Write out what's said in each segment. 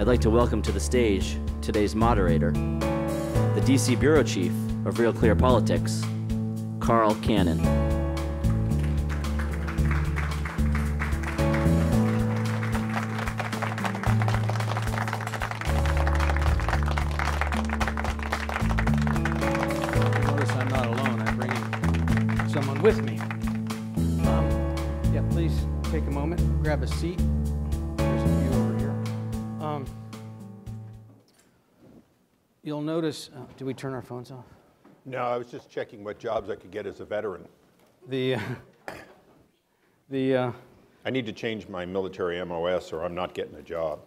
I'd like to welcome to the stage today's moderator, the DC Bureau Chief of RealClearPolitics, Carl Cannon. Notice I'm not alone. I'm bringing someone with me. Yeah, please take a moment, grab a seat. There's a few over here. You'll notice, did we turn our phones off? No, I was just checking what jobs I could get as a veteran. I need to change my military MOS or I'm not getting a job.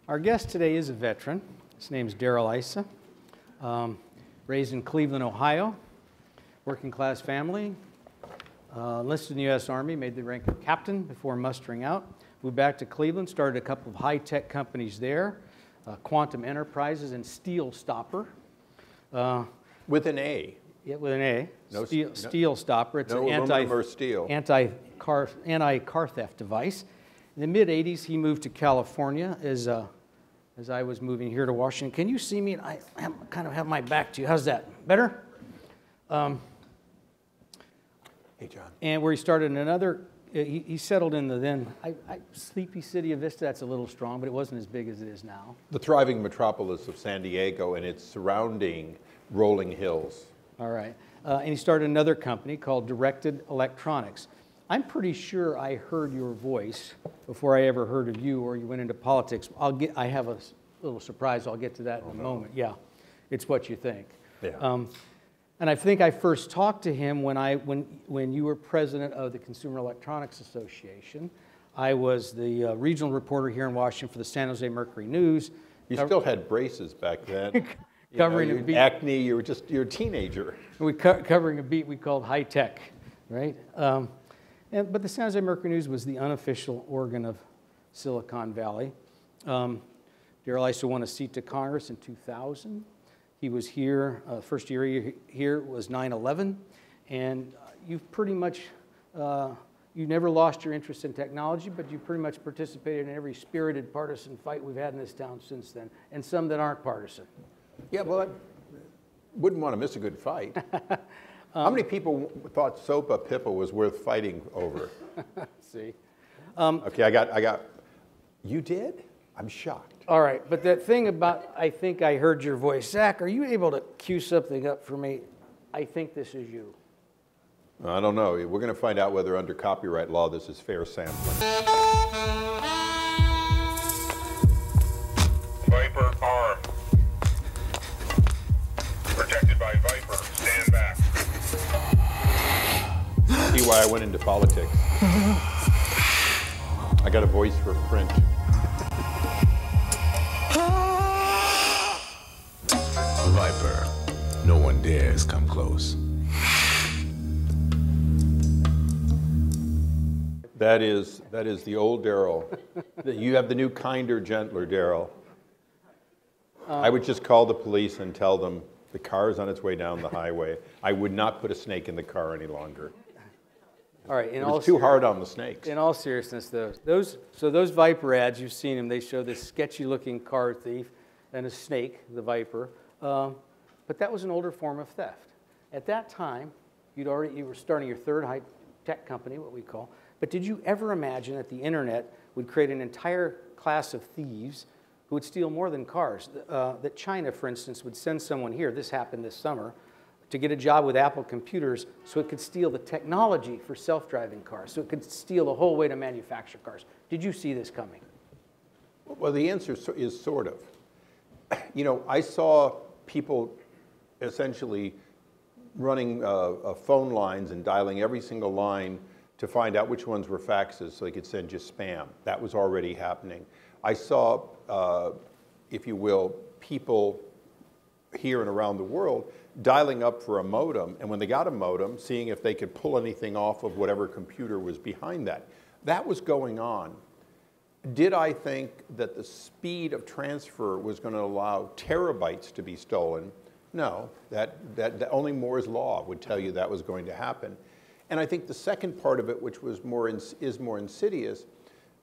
Our guest today is a veteran. His name's Darrell Issa. Raised in Cleveland, Ohio, working class family. Enlisted in the U.S. Army, made the rank of captain before mustering out. Moved back to Cleveland, started a couple of high-tech companies there, Quantum Enterprises and Steel Stopper. With an A. Yeah, with an A. No, Steel Stopper. It's no an aluminum or steel. anti-car theft device. In the mid-'80s, he moved to California as I was moving here to Washington. Can you see me? I kind of have my back to you. How's that? Better? Hey, John. And where he started another, he settled in the then sleepy city of Vista. That's a little strong, but it wasn't as big as it is now. The thriving metropolis of San Diego and its surrounding rolling hills. All right. And he started another company called Directed Electronics. I'm pretty sure I heard your voice before I ever heard of you or you went into politics. I have a little surprise. I'll get to that in a moment. Yeah, it's what you think. Yeah. And I think I first talked to him when you were president of the Consumer Electronics Association. I was the regional reporter here in Washington for the San Jose Mercury News. You still had braces back then. Covering a beat. Acne, you're a teenager. Covering a beat we called high tech, right? But the San Jose Mercury News was the unofficial organ of Silicon Valley. Darrell Issa won a seat to Congress in 2000. He was here, first year here was 9/11, and you've pretty much, you never lost your interest in technology, but you pretty much participated in every spirited partisan fight we've had in this town since then, and some that aren't partisan. Yeah, well, I wouldn't want to miss a good fight. How many people thought SOPA Pippa was worth fighting over? See? Okay, I got, you did? I'm shocked. All right, but that thing about, I think I heard your voice. Zach, are you able to cue something up for me? I think this is you. I don't know. We're going to find out whether under copyright law this is fair sampling. Viper armed. Protected by Viper. Stand back. See why I went into politics. I got a voice for print. Viper, no one dares come close. That is the old Darrell. You have the new, kinder, gentler Darrell. I would just call the police and tell them the car is on its way down the highway. I would not put a snake in the car any longer. All right, It was too hard on the snakes. In all seriousness, those Viper ads, you've seen them, they show this sketchy-looking car thief and a snake, the Viper. But that was an older form of theft. At that time, you were starting your third high-tech company, what we call. But did you ever imagine that the internet would create an entire class of thieves who would steal more than cars? That China, for instance, would send someone here, this happened this summer, to get a job with Apple computers so it could steal the technology for self-driving cars, so it could steal the whole way to manufacture cars. Did you see this coming? Well, the answer is sort of. You know, I saw people essentially running phone lines and dialing every single line to find out which ones were faxes so they could send you spam. That was already happening. I saw, if you will, people here and around the world dialing up for a modem, and when they got a modem, seeing if they could pull anything off of whatever computer was behind that. That was going on. Did I think that the speed of transfer was going to allow terabytes to be stolen? No, that only Moore's law would tell you that was going to happen. And I think the second part of it, which was is more insidious,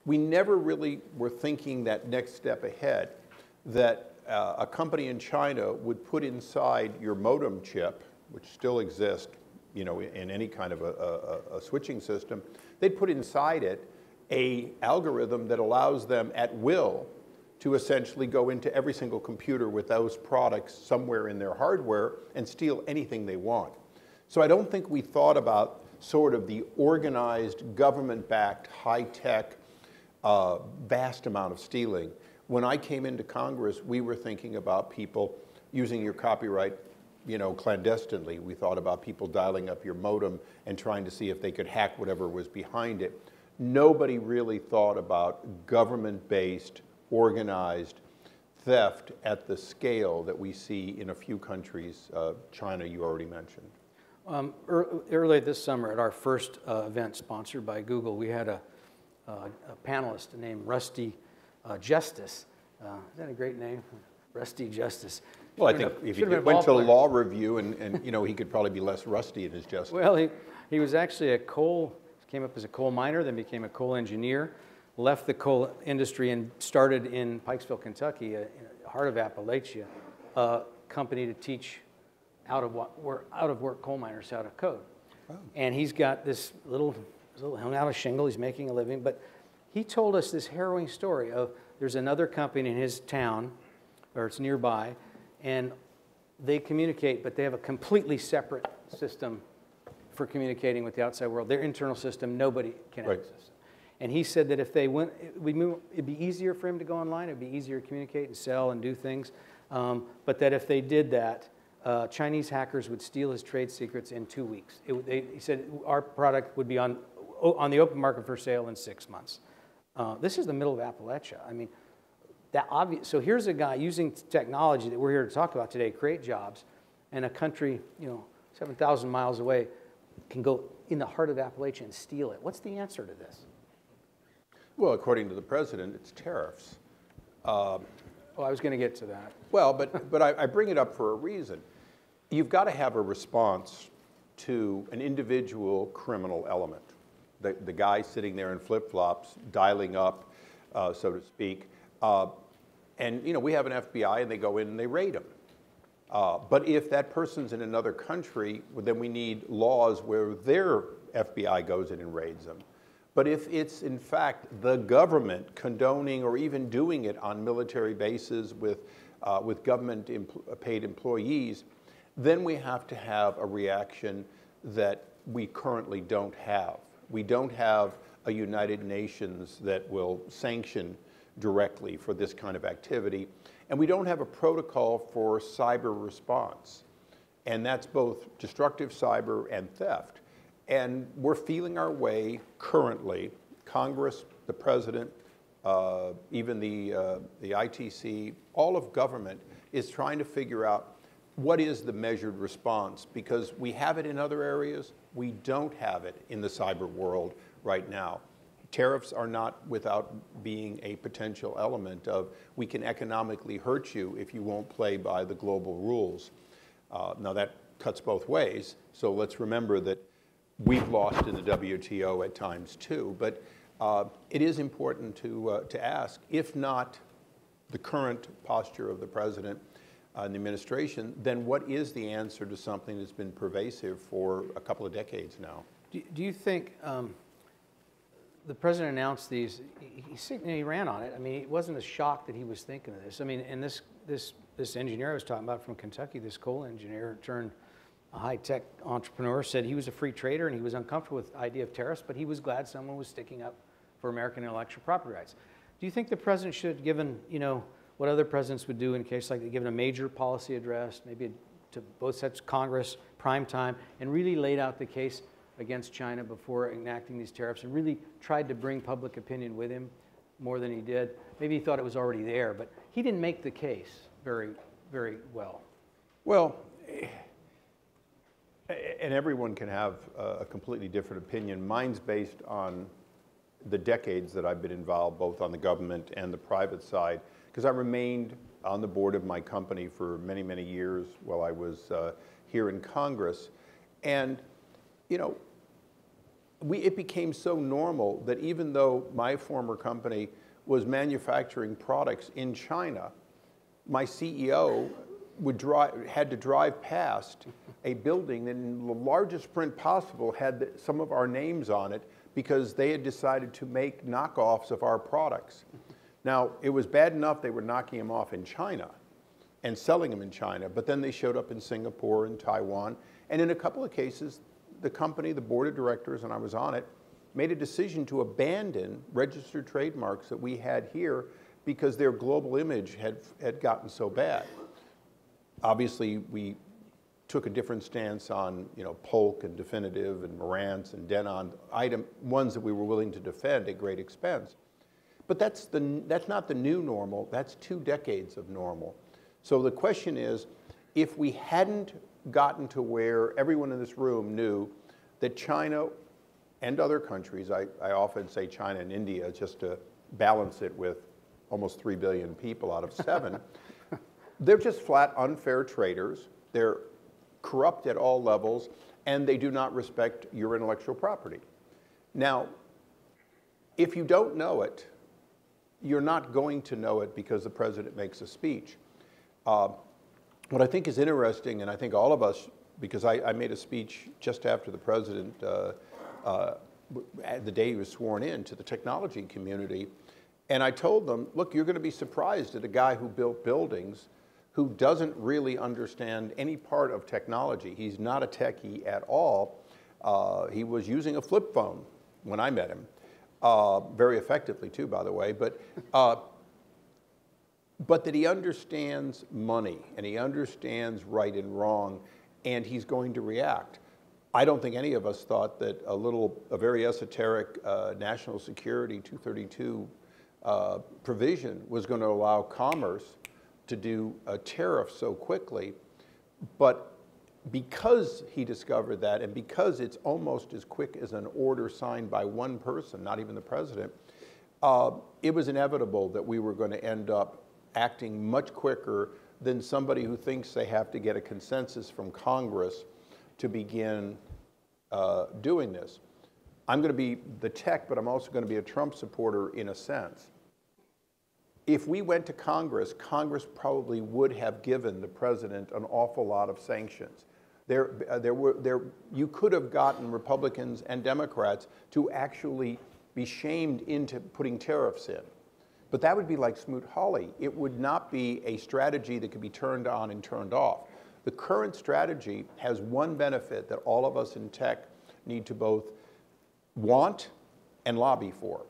we never really were thinking that next step ahead, that a company in China would put inside your modem chip, which still exists, you know, in any kind of a switching system, they'd put inside it a algorithm that allows them at will to essentially go into every single computer with those products somewhere in their hardware and steal anything they want. So I don't think we thought about sort of the organized, government-backed, high-tech, vast amount of stealing. When I came into Congress, we were thinking about people using your copyright, you know, clandestinely. We thought about people dialing up your modem and trying to see if they could hack whatever was behind it. Nobody really thought about government-based, organized theft at the scale that we see in a few countries. China, you already mentioned. Early this summer at our first event sponsored by Google, we had a panelist named Rusty Justice. Is that a great name? Rusty Justice. Well, I think if he went to law review and you know, he could probably be less rusty in his justice. Well, he was actually came up as a coal miner, then became a coal engineer, left the coal industry and started in Pikesville, Kentucky, in the heart of Appalachia, a company to teach out-of-work coal miners how to code. Wow. And he's got this little hung out of shingle, he's making a living, but he told us this harrowing story of there's another company in his town, or it's nearby, and they communicate, but they have a completely separate system for communicating with the outside world. Their internal system, nobody can access. And he said that if they went, it'd be easier for him to go online, it'd be easier to communicate and sell and do things, but that if they did that, Chinese hackers would steal his trade secrets in 2 weeks. He said our product would be on the open market for sale in 6 months. This is the middle of Appalachia. I mean, so here's a guy using technology that we're here to talk about today, create jobs, and a country, you know, 7,000 miles away can go in the heart of Appalachia and steal it. What's the answer to this? Well, according to the president, it's tariffs. Oh, I was going to get to that. Well, but I bring it up for a reason. You've got to have a response to an individual criminal element. The guy sitting there in flip-flops, dialing up, so to speak. And, you know, we have an FBI, and they go in and they raid him. But if that person's in another country, well, then we need laws where their FBI goes in and raids them. But if it's, in fact, the government condoning or even doing it on military bases with government-paid employees, then we have to have a reaction that we currently don't have. We don't have a United Nations that will sanction directly for this kind of activity. And we don't have a protocol for cyber response. And that's both destructive cyber and theft. And we're feeling our way currently, Congress, the President, even the ITC, all of government is trying to figure out what is the measured response, because we have it in other areas, we don't have it in the cyber world right now. Tariffs are not without being a potential element of we can economically hurt you if you won't play by the global rules. Now that cuts both ways, so let's remember that we've lost in the WTO at times too, but it is important to ask, if not the current posture of the President and the administration, then what is the answer to something that's been pervasive for a couple of decades now? Do you think the President announced these, he ran on it. I mean, it wasn't a shock that he was thinking of this. I mean, and this engineer I was talking about from Kentucky, this coal engineer turned a high-tech entrepreneur, said he was a free trader and he was uncomfortable with the idea of tariffs, but he was glad someone was sticking up for American intellectual property rights. Do you think the President should have given, you know, what other presidents would do in a case like that, given a major policy address, maybe to both sets of Congress, prime time, and really laid out the case against China before enacting these tariffs and really tried to bring public opinion with him more than he did? Maybe he thought it was already there, but he didn't make the case very, very well. Well, and everyone can have a completely different opinion. Mine's based on the decades that I've been involved both on the government and the private side, because I remained on the board of my company for many, many years while I was here in Congress. And, you know, it became so normal that even though my former company was manufacturing products in China, my CEO had to drive past a building that in the largest print possible had some of our names on it because they had decided to make knockoffs of our products. Now, it was bad enough they were knocking them off in China and selling them in China, but then they showed up in Singapore and Taiwan. And in a couple of cases, the company, the board of directors, and I was on it, made a decision to abandon registered trademarks that we had here because their global image had gotten so bad. Obviously, we took a different stance on, Polk and Definitive and Marantz and Denon, ones that we were willing to defend at great expense. But that's not the new normal, that's 2 decades of normal. So the question is, if we hadn't gotten to where everyone in this room knew that China and other countries, I often say China and India just to balance it with almost 3 billion people out of 7, they're just flat unfair traders, they're corrupt at all levels, and they do not respect your intellectual property. Now, if you don't know it, you're not going to know it because the president makes a speech. What I think is interesting, and I think all of us, because I made a speech just after the president, the day he was sworn in, to the technology community, and I told them, look, you're going to be surprised at a guy who built buildings who doesn't really understand any part of technology. He's not a techie at all. He was using a flip phone when I met him, very effectively too, by the way, but that he understands money and he understands right and wrong, and he's going to react. I don't think any of us thought that a very esoteric national security 232 provision was going to allow commerce to do tariffs so quickly. But because he discovered that, and because it's almost as quick as an order signed by one person, not even the president, it was inevitable that we were going to end up acting much quicker than somebody who thinks they have to get a consensus from Congress to begin doing this. I'm going to be the tech, but I'm also going to be a Trump supporter in a sense. If we went to Congress, Congress probably would have given the president an awful lot of sanctions. You could have gotten Republicans and Democrats to actually be shamed into putting tariffs in. But that would be like Smoot-Hawley. It would not be a strategy that could be turned on and turned off. The current strategy has one benefit that all of us in tech need to both want and lobby for.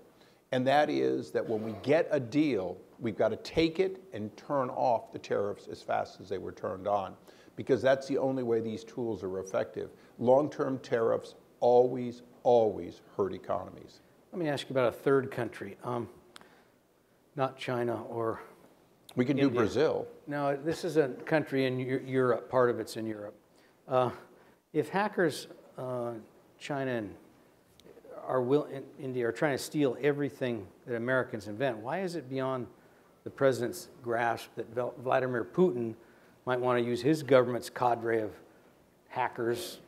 And that is that when we get a deal, we've got to take it and turn off the tariffs as fast as they were turned on, because that's the only way these tools are effective. Long-term tariffs always, always hurt economies. Let me ask you about a third country, not China or We can India. do Brazil. No, this is a country in Europe, part of it's in Europe. If hackers, China and India are trying to steal everything that Americans invent, why is it beyond the president's grasp that Vladimir Putin might want to use his government's cadre of hackers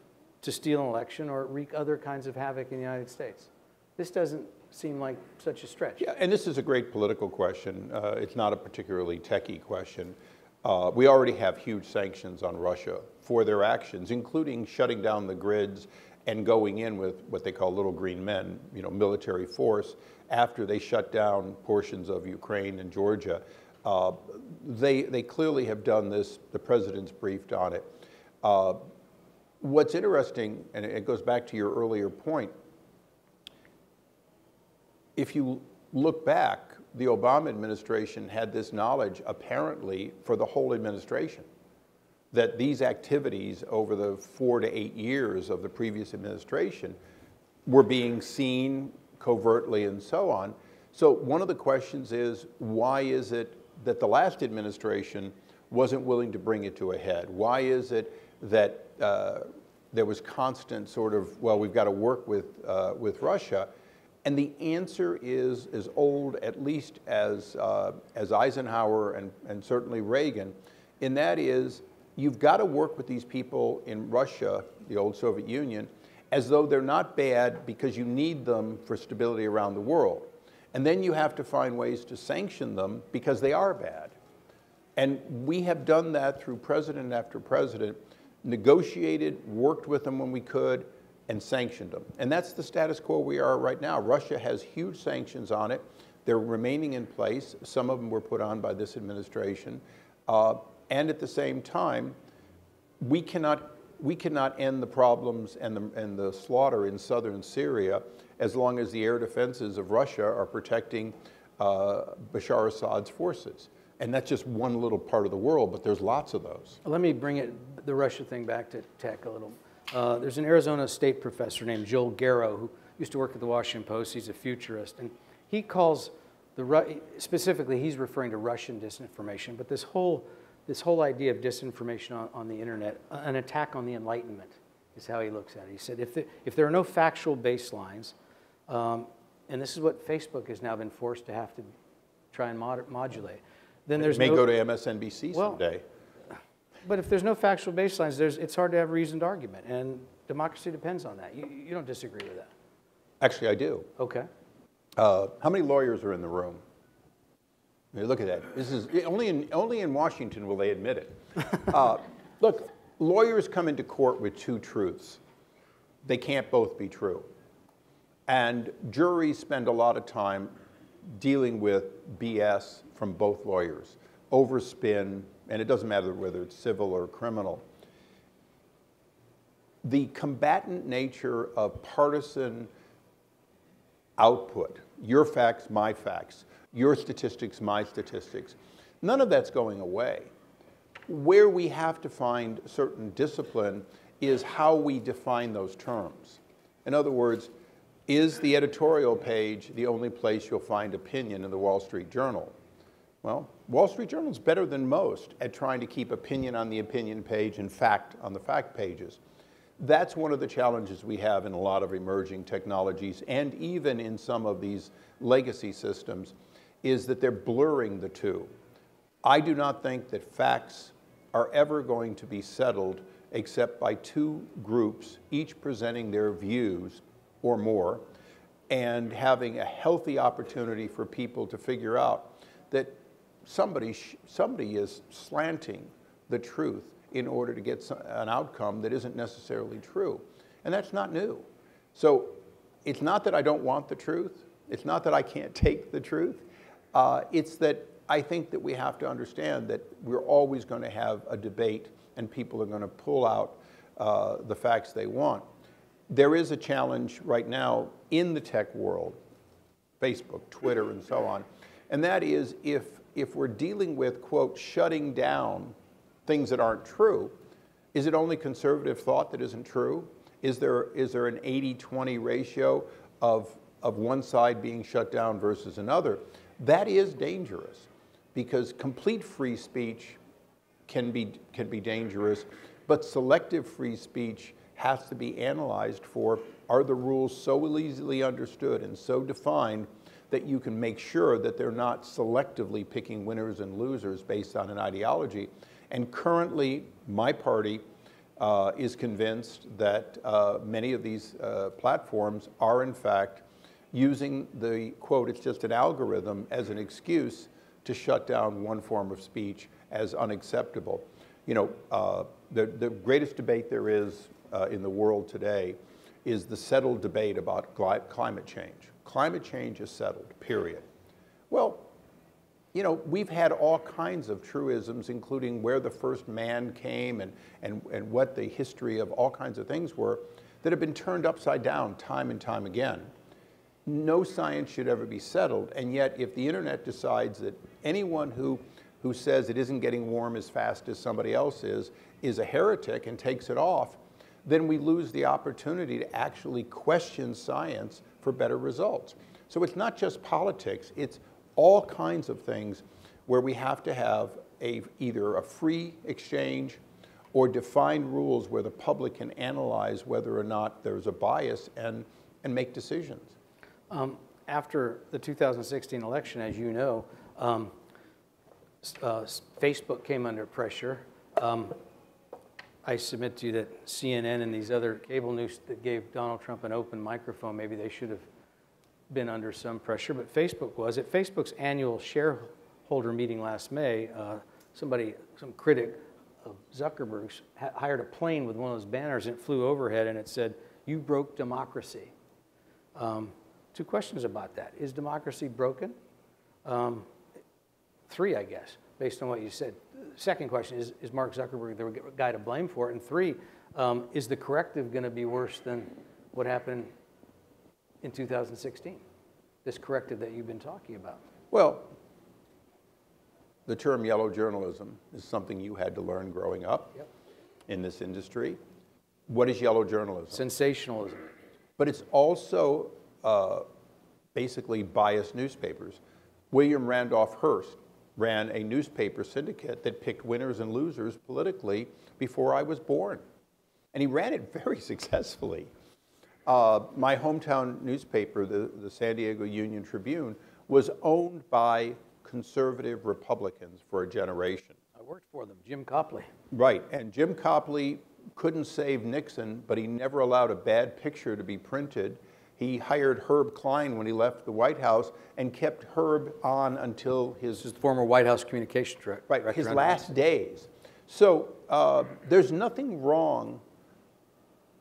to steal an election or wreak other kinds of havoc in the United States? This doesn't seem like such a stretch. Yeah, and this is a great political question. It's not a particularly techie question. We already have huge sanctions on Russia for their actions, including shutting down the grids and going in with what they call little green men, military force, after they shut down portions of Ukraine and Georgia. They clearly have done this. The president's briefed on it. What's interesting, and it goes back to your earlier point, if you look back, the Obama administration had this knowledge apparently for the whole administration, that these activities over the 4 to 8 years of the previous administration were being seen covertly and so on. So one of the questions is, why is it that the last administration wasn't willing to bring it to a head? Why is it that there was constant sort of, well, we've got to work with Russia? And the answer is as old, at least as Eisenhower and certainly Reagan, and that is, you've got to work with these people in Russia, the old Soviet Union, as though they're not bad because you need them for stability around the world. And then you have to find ways to sanction them because they are bad. And we have done that through president after president, negotiated, worked with them when we could, and sanctioned them. And that's the status quo we are right now. Russia has huge sanctions on it. They're remaining in place. Some of them were put on by this administration. And at the same time, we cannot end the problems and the slaughter in southern Syria as long as the air defenses of Russia are protecting Bashar Assad's forces. And that's just one little part of the world, but there's lots of those. Let me bring the Russia thing back to tech a little. There's an Arizona State professor named Joel Garrow who used to work at the Washington Post. He's a futurist, and he calls specifically he's referring to Russian disinformation, but this whole idea of disinformation on the internet, an attack on the Enlightenment, is how he looks at it. He said if there are no factual baselines, and this is what Facebook has now been forced to have to try and modulate, then there's it may go to MSNBC someday. But if there's no factual baselines, it's hard to have reasoned argument, and democracy depends on that. You don't disagree with that? Actually, I do. Okay. How many lawyers are in the room? I mean, look at that. This is only in Washington will they admit it. Look, lawyers come into court with two truths. They can't both be true. And juries spend a lot of time dealing with BS from both lawyers, overspin, and it doesn't matter whether it's civil or criminal. The combatant nature of partisan output, your facts, my facts, your statistics, my statistics, none of that's going away. Where we have to find certain discipline is how we define those terms. In other words, is the editorial page the only place you'll find opinion in the Wall Street Journal? Well, Wall Street Journal is better than most at trying to keep opinion on the opinion page and fact on the fact pages. That's one of the challenges we have in a lot of emerging technologies and even in some of these legacy systems, is that they're blurring the two. I do not think that facts are ever going to be settled except by two groups, each presenting their views or more, and having a healthy opportunity for people to figure out that somebody is slanting the truth in order to get an outcome that isn't necessarily true. And that's not new. So it's not that I don't want the truth. It's not that I can't take the truth. It's that I think that we have to understand that we're always going to have a debate and people are going to pull out the facts they want. There is a challenge right now in the tech world, Facebook, Twitter, and so on, and that is if we're dealing with, quote, shutting down things that aren't true, is it only conservative thought that isn't true? Is there an 80-20 ratio of one side being shut down versus another? That is dangerous because complete free speech can be dangerous, but selective free speech has to be analyzed for, are the rules so easily understood and so defined that you can make sure that they're not selectively picking winners and losers based on an ideology. And currently, my party is convinced that many of these platforms are in fact using the, quote, it's just an algorithm as an excuse to shut down one form of speech as unacceptable. You know, the greatest debate there is in the world today is the settled debate about climate change. Climate change is settled, period. Well, you know, we've had all kinds of truisms, including where the first man came and what the history of all kinds of things were, that have been turned upside down time and time again. No science should ever be settled, and yet if the internet decides that anyone who says it isn't getting warm as fast as somebody else is a heretic and takes it off, then we lose the opportunity to actually question science for better results. So it's not just politics, it's all kinds of things where we have to have either a free exchange or defined rules where the public can analyze whether or not there's a bias and make decisions. After the 2016 election, as you know, Facebook came under pressure. I submit to you that CNN and these other cable news that gave Donald Trump an open microphone, maybe they should have been under some pressure, but Facebook was. At Facebook's annual shareholder meeting last May, some critic of Zuckerberg's hired a plane with one of those banners and it flew overhead and it said, "You broke democracy." Two questions about that. Is democracy broken? Three, I guess, based on what you said. Second question is Mark Zuckerberg the guy to blame for it? And three, is the corrective going to be worse than what happened in 2016? This corrective that you've been talking about. Well, the term yellow journalism is something you had to learn growing up in this industry. What is yellow journalism? Sensationalism. But it's also basically biased newspapers. William Randolph Hearst ran a newspaper syndicate that picked winners and losers politically before I was born. And he ran it very successfully. My hometown newspaper, the San Diego Union Tribune, was owned by conservative Republicans for a generation. I worked for them, Jim Copley. Right, and Jim Copley couldn't save Nixon, but he never allowed a bad picture to be printed. He hired Herb Klein when he left the White House and kept Herb on until his former White House communication director. Right, his last days. So there's nothing wrong,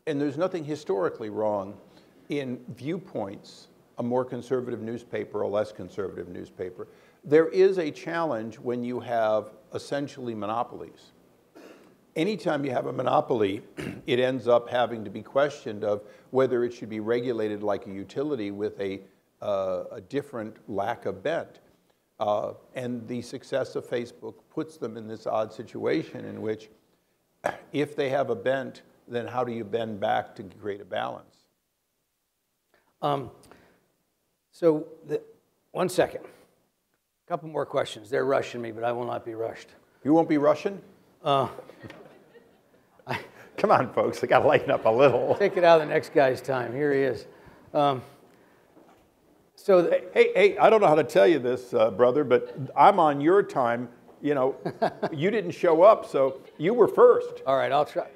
and there's nothing historically wrong in viewpoints, a more conservative newspaper, a less conservative newspaper. There is a challenge when you have essentially monopolies. Anytime you have a monopoly, it ends up having to be questioned of whether it should be regulated like a utility with a different lack of bent. And the success of Facebook puts them in this odd situation in which if they have a bent, then how do you bend back to create a balance? One second. A couple more questions. They're rushing me, but I will not be rushed. You won't be Russian? Come on, folks. I got to lighten up a little. Take it out of the next guy's time. Here he is. Hey, I don't know how to tell you this, brother, but I'm on your time. You know, you didn't show up, so you were first. All right, I'll try.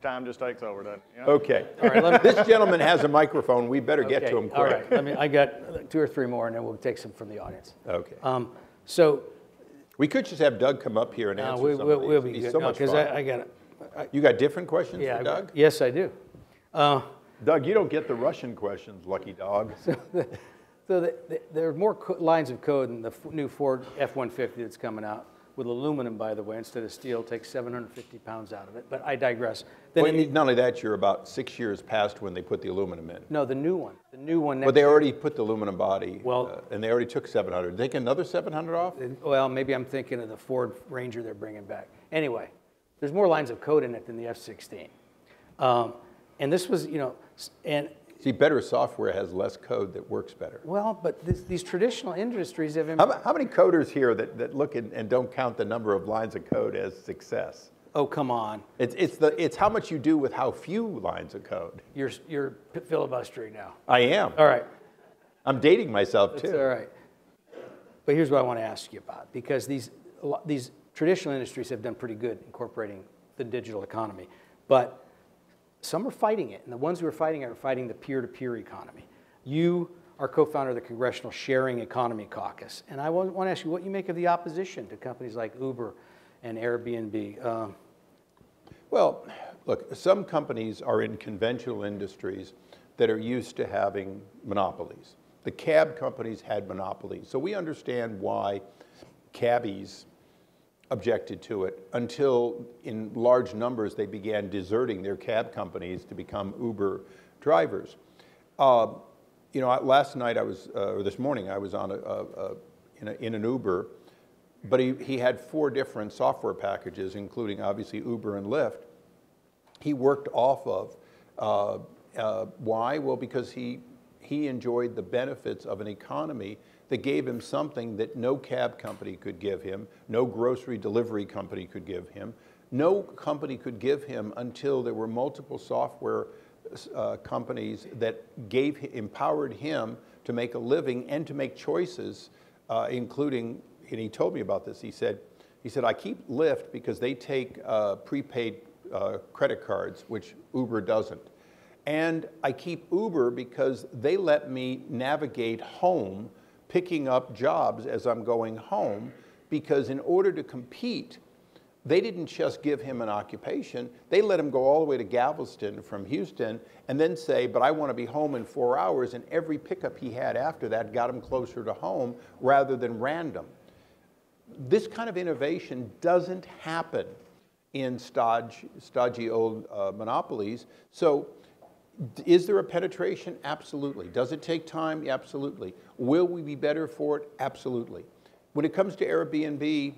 Time just takes over, doesn't it? You know? Okay. All right, this gentleman has a microphone. We better get to him quick. All right, I got 2 or 3 more, and then we'll take some from the audience. Okay. We could just have Doug come up here and answer some of these. We'll be He's good. so much fun. I got it. You got different questions for Doug? Yes, I do. Doug, you don't get the Russian questions, lucky dog. There are more lines of code in the new Ford F-150 that's coming out with aluminum, by the way, instead of steel. Takes 750 pounds out of it, but I digress. Well, not only that, you're about 6 years past when they put the aluminum in. No, the new one. The new one. But they already put the aluminum body, well, and they already took 700. Take another 700 off? Well, maybe I'm thinking of the Ford Ranger they're bringing back. Anyway, there's more lines of code in it than the F-16. And this was, and see, better software has less code that works better. Well, but these traditional industries have... How many coders here that look and don't count the number of lines of code as success? Oh, come on. It's how much you do with how few lines of code. You're filibustering now. I am. All right. I'm dating myself, too. That's all right. But here's what I want to ask you about, because these traditional industries have done pretty good incorporating the digital economy. But some are fighting it, and the ones who are fighting it are fighting the peer-to-peer economy. You are co-founder of the Congressional Sharing Economy Caucus, and I want to ask you what you make of the opposition to companies like Uber and Airbnb. Well, look, some companies are in conventional industries that are used to having monopolies. The cab companies had monopolies, so we understand why cabbies objected to it until in large numbers they began deserting their cab companies to become Uber drivers. Last night or this morning I was on in an Uber, but he had 4 different software packages, including obviously Uber and Lyft. He worked off of. Why? Well, because he enjoyed the benefits of an economy that gave him something that no cab company could give him, no grocery delivery company could give him, no company could give him until there were multiple software companies that empowered him to make a living and to make choices, including, and he told me about this, he said, He said, I keep Lyft because they take prepaid credit cards, which Uber doesn't. And I keep Uber because they let me navigate home, picking up jobs as I'm going home, because in order to compete, they didn't just give him an occupation, they let him go all the way to Galveston from Houston and then say, but I want to be home in 4 hours, and every pickup he had after that got him closer to home rather than random. This kind of innovation doesn't happen in stodgy old monopolies. So is there a penetration? Absolutely. Does it take time? Yeah, absolutely. Will we be better for it? Absolutely. When it comes to Airbnb,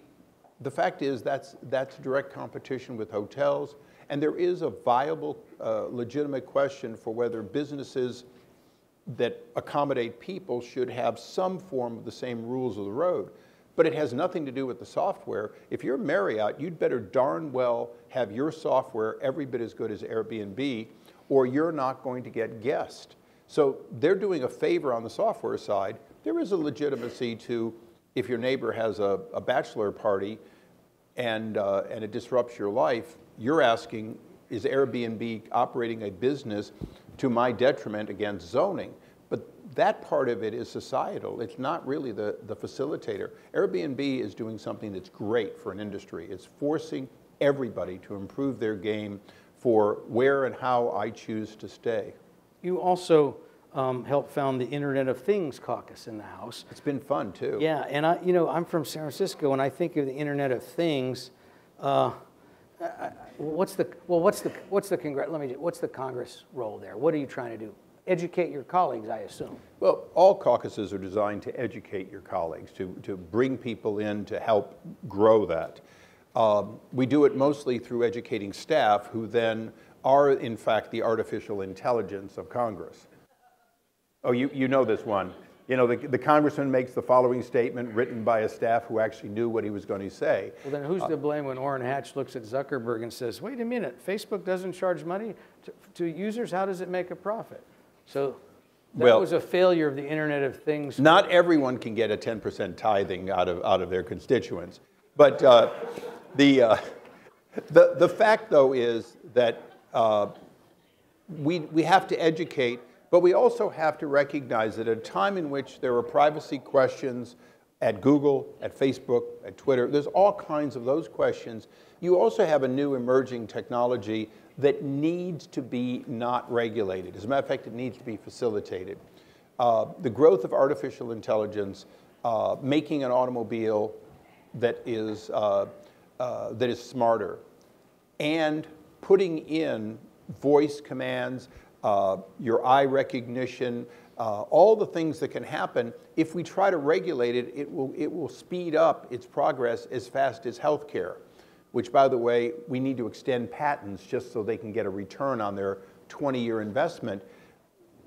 the fact is that's direct competition with hotels, and there is a viable, legitimate question for whether businesses that accommodate people should have some form of the same rules of the road. But it has nothing to do with the software. If you're Marriott, you'd better darn well have your software every bit as good as Airbnb, or you're not going to get guests. So they're doing a favor on the software side. There is a legitimacy to, if your neighbor has a bachelor party and it disrupts your life, you're asking, is Airbnb operating a business to my detriment against zoning? But that part of it is societal. It's not really the facilitator. Airbnb is doing something that's great for an industry. It's forcing everybody to improve their game for where and how I choose to stay. You also helped found the Internet of Things caucus in the House. It's been fun too. Yeah, and I'm from San Francisco, and I think of the Internet of Things. What's the Congress role there? What are you trying to do? Educate your colleagues, I assume. Well, all caucuses are designed to educate your colleagues, to bring people in to help grow that. We do it mostly through educating staff who then are, in fact, the artificial intelligence of Congress. Oh, you know this one. You know, the congressman makes the following statement written by a staff who actually knew what he was going to say. Well, then who's to blame when Orrin Hatch looks at Zuckerberg and says, wait a minute, Facebook doesn't charge money to users, how does it make a profit? So that was a failure of the Internet of Things. Not everyone can get a 10% tithing out of their constituents. But the fact, though, is that we have to educate, but we also have to recognize that at a time in which there are privacy questions at Google, at Facebook, at Twitter, there's all kinds of those questions. You also have a new emerging technology that needs to be not regulated. As a matter of fact, it needs to be facilitated. The growth of artificial intelligence, making an automobile that is smarter, and putting in voice commands, your eye recognition, all the things that can happen. If we try to regulate it, it will speed up its progress as fast as healthcare, which, by the way, we need to extend patents just so they can get a return on their 20-year investment.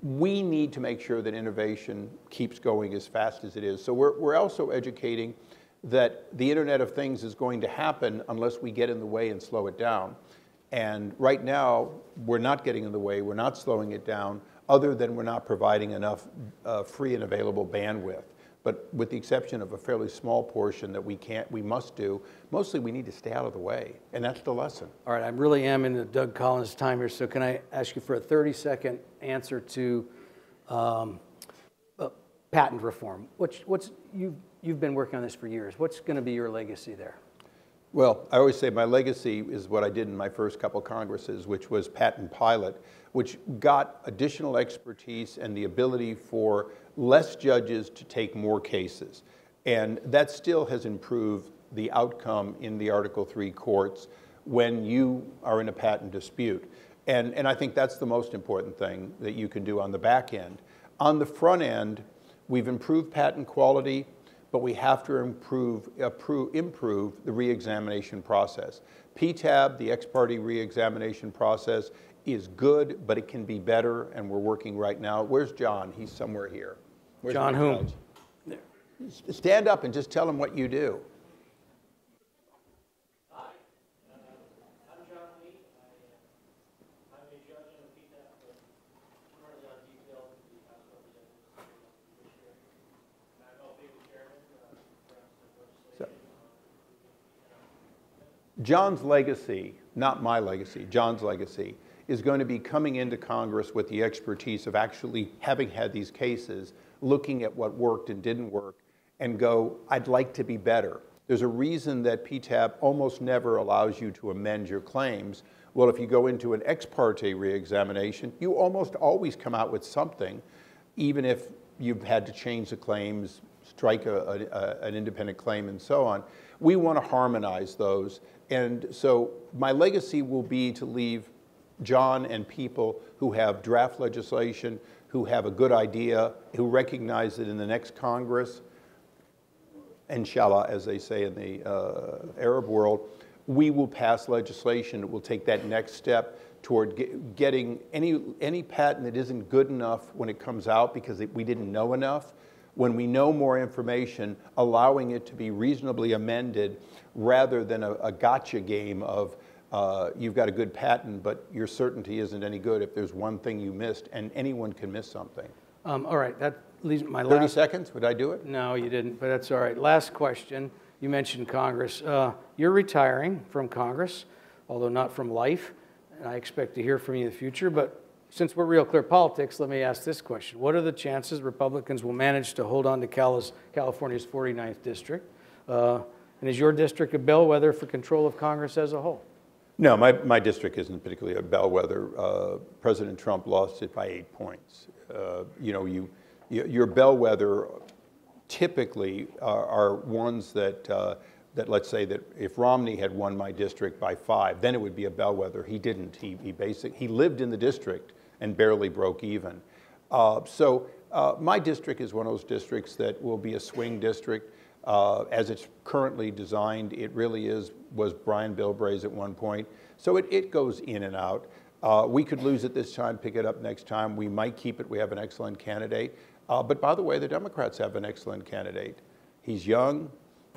We need to make sure that innovation keeps going as fast as it is. So we're also educating that the Internet of Things is going to happen unless we get in the way and slow it down. And right now, we're not getting in the way, we're not slowing it down, other than we're not providing enough free and available bandwidth. But with the exception of a fairly small portion that we must do, mostly we need to stay out of the way, and that's the lesson. All right, I really am in the Doug Collins time here, so can I ask you for a 30-second answer to patent reform? You've been working on this for years. What's going to be your legacy there? Well, I always say my legacy is what I did in my first couple Congresses, which was patent pilot, which got additional expertise and the ability for less judges to take more cases. And that still has improved the outcome in the Article III courts when you are in a patent dispute. And I think that's the most important thing that you can do on the back end. On the front end, we've improved patent quality, but we have to improve the re-examination process. PTAB, the ex parte re-examination process, is good, but it can be better, and we're working right now. Where's John? He's somewhere here. Where's John whom? There. Stand up and just tell him what you do. Hi, I'm John Lee. I'm a judge on the PTAB, but currently on detail with the House Representatives. And I'm helping the chairman, perhaps the legislation. John's legacy, not my legacy, John's legacy, is going to be coming into Congress with the expertise of actually having had these cases, looking at what worked and didn't work, and go, I'd like to be better. There's a reason that PTAB almost never allows you to amend your claims. Well, if you go into an ex parte reexamination, you almost always come out with something, even if you've had to change the claims, strike an independent claim, and so on. We want to harmonize those. And so my legacy will be to leave John and people who have draft legislation, who have a good idea, who recognize that in the next Congress, inshallah, as they say in the Arab world, we will pass legislation that will take that next step toward getting any patent that isn't good enough when it comes out because we didn't know enough. When we know more information, allowing it to be reasonably amended rather than a gotcha game of you've got a good patent, but your certainty isn't any good if there's one thing you missed, and anyone can miss something. All right, that leaves my 30 last... seconds, would I do it? No, you didn't, but that's all right. Last question. You mentioned Congress. You're retiring from Congress, although not from life, and I expect to hear from you in the future, but since we're Real Clear Politics, let me ask this question. What are the chances Republicans will manage to hold on to California's 49th district? And is your district a bellwether for control of Congress as a whole? No, my district isn't particularly a bellwether. President Trump lost it by 8 points. You know, your bellwether typically are ones that let's say that if Romney had won my district by 5, then it would be a bellwether. He didn't. He lived in the district and barely broke even. So my district is one of those districts that will be a swing district. As it's currently designed, it really was Brian Bilbray's at one point. So it goes in and out. We could lose it this time, pick it up next time. We might keep it. We have an excellent candidate. But by the way, the Democrats have an excellent candidate. He's young.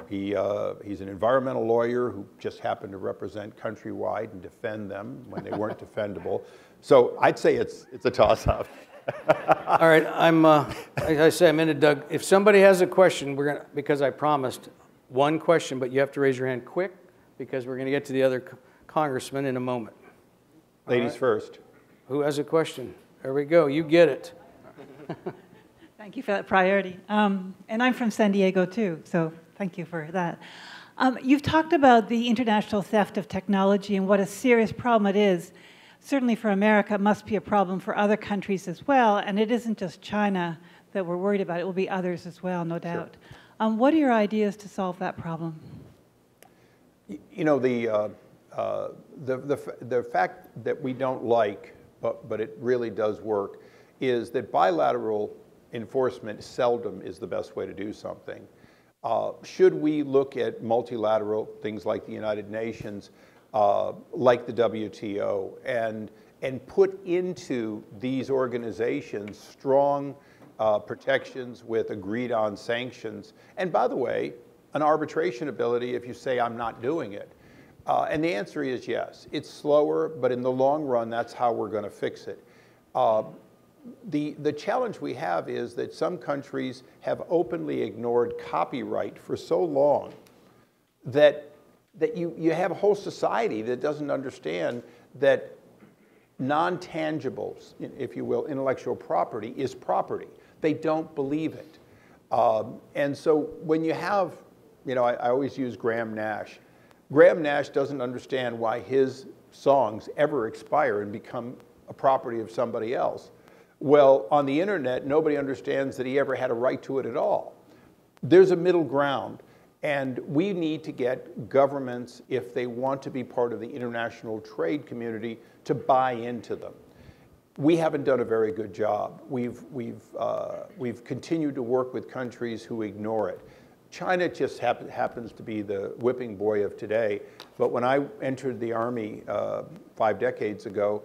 He's an environmental lawyer who just happened to represent Countrywide and defend them when they weren't defendable. So I'd say it's a toss-up. All right, like I say, I'm in it, Doug. If somebody has a question, because I promised one question, but you have to raise your hand quick because we're going to get to the other congressman in a moment. Ladies first. Who has a question? There we go. You get it. Thank you for that priority. And I'm from San Diego, too, so thank you for that. You've talked about the international theft of technology and what a serious problem it is. Certainly for America, it must be a problem for other countries as well, and it isn't just China that we're worried about. It will be others as well, no doubt. Sure. What are your ideas to solve that problem? You know, the fact that we don't like, but it really does work, is that bilateral enforcement seldom is the best way to do something. Should we look at multilateral, things like the United Nations, like the WTO, and put into these organizations strong protections with agreed on sanctions, and by the way, an arbitration ability if you say I'm not doing it. And the answer is yes. It's slower, but in the long run, that's how we're going to fix it. The challenge we have is that some countries have openly ignored copyright for so long that you have a whole society that doesn't understand that non-tangibles, if you will, intellectual property is property. They don't believe it. And so when you have, you know, I always use Graham Nash. Graham Nash doesn't understand why his songs ever expire and become a property of somebody else. Well, on the internet, nobody understands that he ever had a right to it at all. There's a middle ground. And we need to get governments, if they want to be part of the international trade community, to buy into them. We haven't done a very good job. We've continued to work with countries who ignore it. China just happens to be the whipping boy of today. But when I entered the Army 5 decades ago,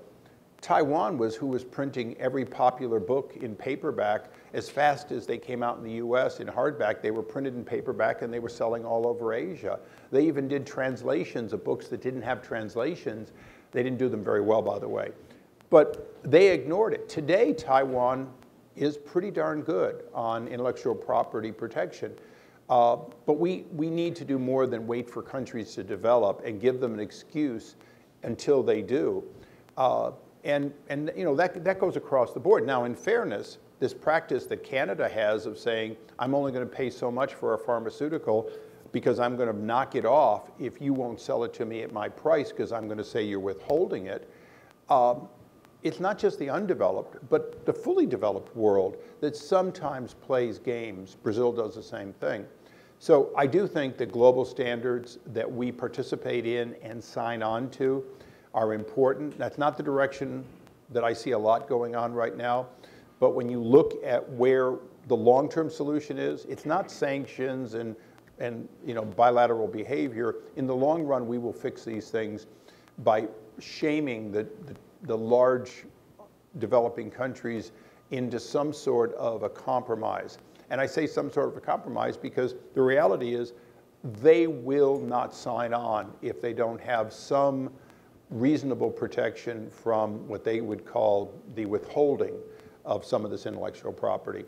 Taiwan was who was printing every popular book in paperback as fast as they came out in the US in hardback. They were printed in paperback and they were selling all over Asia. They even did translations of books that didn't have translations. They didn't do them very well, by the way. But they ignored it. Today, Taiwan is pretty darn good on intellectual property protection. But we need to do more than wait for countries to develop and give them an excuse until they do. And you know, that goes across the board. Now, in fairness, this practice that Canada has of saying, I'm only going to pay so much for a pharmaceutical because I'm going to knock it off if you won't sell it to me at my price because I'm going to say you're withholding it. It's not just the undeveloped, but the fully developed world that sometimes plays games. Brazil does the same thing. So I do think that global standards that we participate in and sign on to are important. That's not the direction that I see a lot going on right now. But when you look at where the long-term solution is, it's not sanctions and you know, bilateral behavior. In the long run, we will fix these things by shaming the large developing countries into some sort of a compromise. And I say some sort of a compromise because the reality is they will not sign on if they don't have some reasonable protection from what they would call the withholding of some of this intellectual property.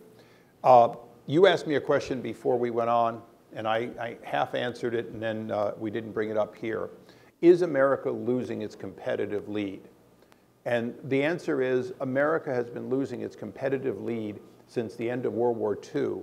You asked me a question before we went on, and I half answered it, and then we didn't bring it up here. Is America losing its competitive lead? And the answer is America has been losing its competitive lead since the end of World War II,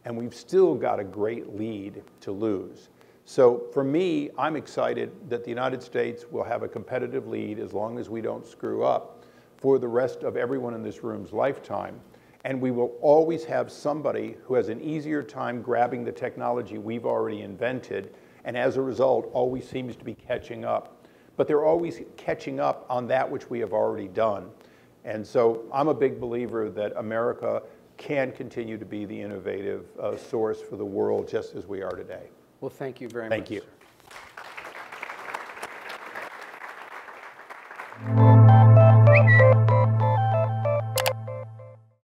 and we've still got a great lead to lose. So for me, I'm excited that the United States will have a competitive lead as long as we don't screw up for the rest of everyone in this room's lifetime. And we will always have somebody who has an easier time grabbing the technology we've already invented, and as a result, always seems to be catching up. But they're always catching up on that which we have already done. And so I'm a big believer that America can continue to be the innovative source for the world just as we are today. Well, thank you very much. Thank you. Sir.